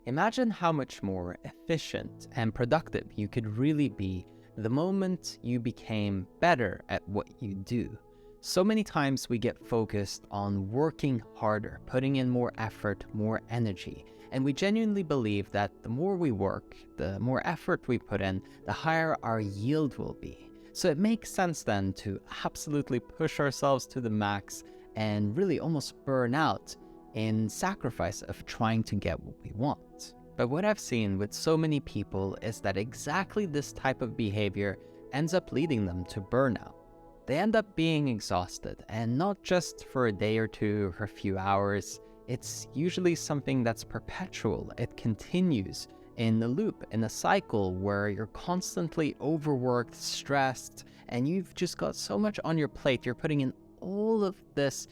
Imagine how much more efficient and productive you could really be the moment you became better at what you do. So many times we get focused on working harder, putting in more effort, more energy, and we genuinely believe that the more we work, the more effort we put in, the higher our yield will be. So it makes sense then to absolutely push ourselves to the max and really almost burn out in sacrifice of trying to get what we want. But what I've seen with so many people is that exactly this type of behavior ends up leading them to burnout. They end up being exhausted, and not just for a day or two or a few hours. It's usually something that's perpetual. It continues in the loop, in a cycle where you're constantly overworked, stressed, and you've just got so much on your plate. You're putting in all of this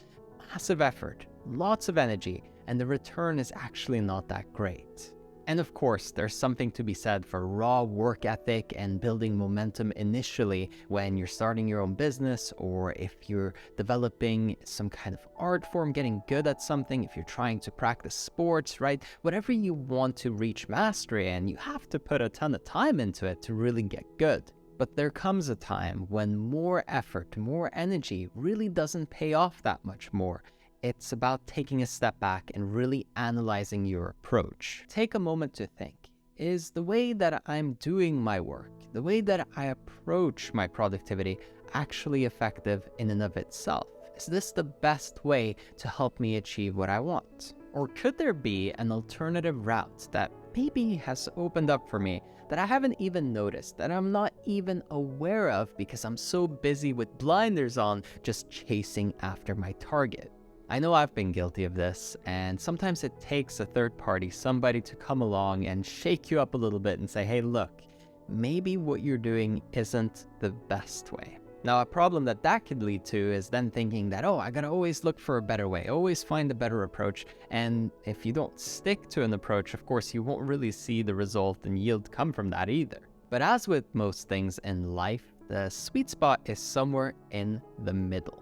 massive effort, lots of energy, and the return is actually not that great. And of course, there's something to be said for raw work ethic and building momentum initially when you're starting your own business, or if you're developing some kind of art form, getting good at something, if you're trying to practice sports, right? Whatever you want to reach mastery in, you have to put a ton of time into it to really get good. But there comes a time when more effort, more energy really doesn't pay off that much more. It's about taking a step back and really analyzing your approach. Take a moment to think. Is the way that I'm doing my work, the way that I approach my productivity, actually effective in and of itself? Is this the best way to help me achieve what I want? Or could there be an alternative route that maybe has opened up for me that I haven't even noticed, that I'm not even aware of because I'm so busy with blinders on, just chasing after my target? I know I've been guilty of this, and sometimes it takes a third party, somebody to come along and shake you up a little bit and say, hey, look, maybe what you're doing isn't the best way. Now, a problem that could lead to is then thinking that, oh, I gotta always look for a better way, always find a better approach. And if you don't stick to an approach, of course, you won't really see the result and yield come from that either. But as with most things in life, the sweet spot is somewhere in the middle.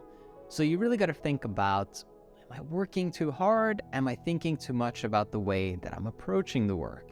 So you really gotta think about, am I working too hard? Am I thinking too much about the way that I'm approaching the work?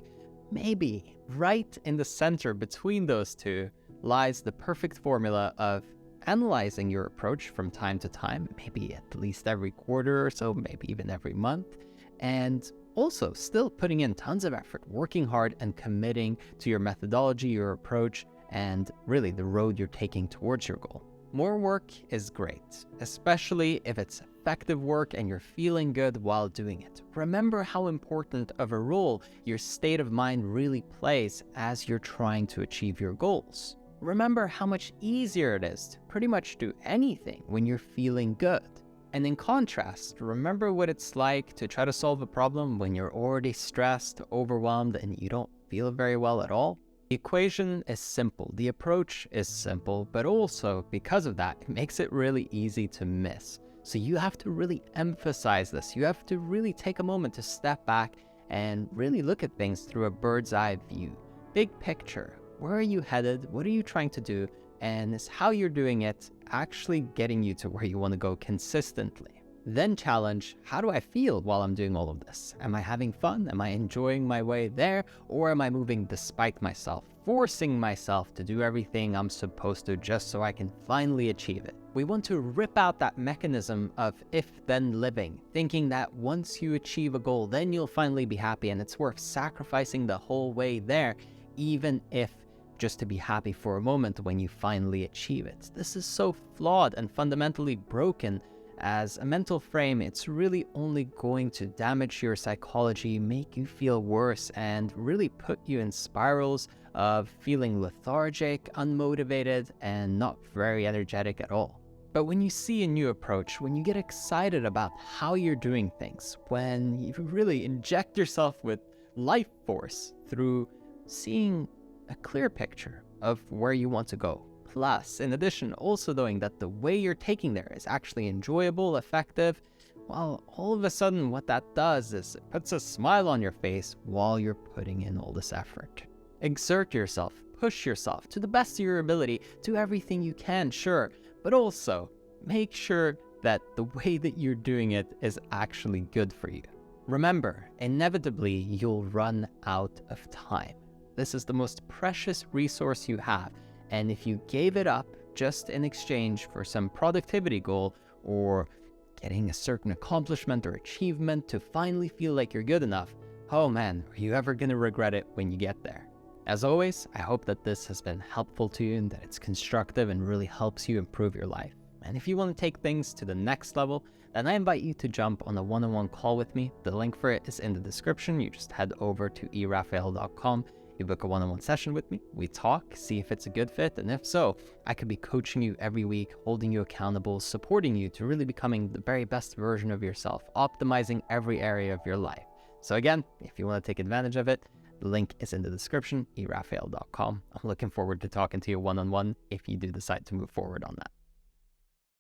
Maybe right in the center between those two lies the perfect formula of analyzing your approach from time to time, maybe at least every quarter or so, maybe even every month, and also still putting in tons of effort, working hard and committing to your methodology, your approach, and really the road you're taking towards your goal. More work is great, especially if it's effective work and you're feeling good while doing it. Remember how important of a role your state of mind really plays as you're trying to achieve your goals. Remember how much easier it is to pretty much do anything when you're feeling good. And in contrast, remember what it's like to try to solve a problem when you're already stressed, overwhelmed, and you don't feel very well at all. The equation is simple, the approach is simple, but also because of that, it makes it really easy to miss. So you have to really emphasize this. You have to really take a moment to step back and really look at things through a bird's eye view. Big picture. Where are you headed? What are you trying to do? And is how you're doing it actually getting you to where you want to go consistently? Then challenge, how do I feel while I'm doing all of this? Am I having fun? Am I enjoying my way there? Or am I moving despite myself, forcing myself to do everything I'm supposed to just so I can finally achieve it? We want to rip out that mechanism of if-then living, thinking that once you achieve a goal, then you'll finally be happy and it's worth sacrificing the whole way there, even if just to be happy for a moment when you finally achieve it. This is so flawed and fundamentally broken. As a mental frame, it's really only going to damage your psychology, make you feel worse, and really put you in spirals of feeling lethargic, unmotivated, and not very energetic at all. But when you see a new approach, when you get excited about how you're doing things, when you really inject yourself with life force through seeing a clear picture of where you want to go, plus, in addition, also knowing that the way you're taking there is actually enjoyable, effective, well, all of a sudden what that does is it puts a smile on your face while you're putting in all this effort. Exert yourself, push yourself to the best of your ability, do everything you can, sure, but also make sure that the way that you're doing it is actually good for you. Remember, inevitably, you'll run out of time. This is the most precious resource you have, and if you gave it up just in exchange for some productivity goal or getting a certain accomplishment or achievement to finally feel like you're good enough, oh man, are you ever going to regret it when you get there? As always, I hope that this has been helpful to you and that it's constructive and really helps you improve your life. And if you want to take things to the next level, then I invite you to jump on a one-on-one call with me. The link for it is in the description. You just head over to erafael.com. You book a one-on-one session with me. We talk, see if it's a good fit. And if so, I could be coaching you every week, holding you accountable, supporting you to really becoming the very best version of yourself, optimizing every area of your life. So again, if you want to take advantage of it, the link is in the description, erafael.com. I'm looking forward to talking to you one-on-one if you do decide to move forward on that.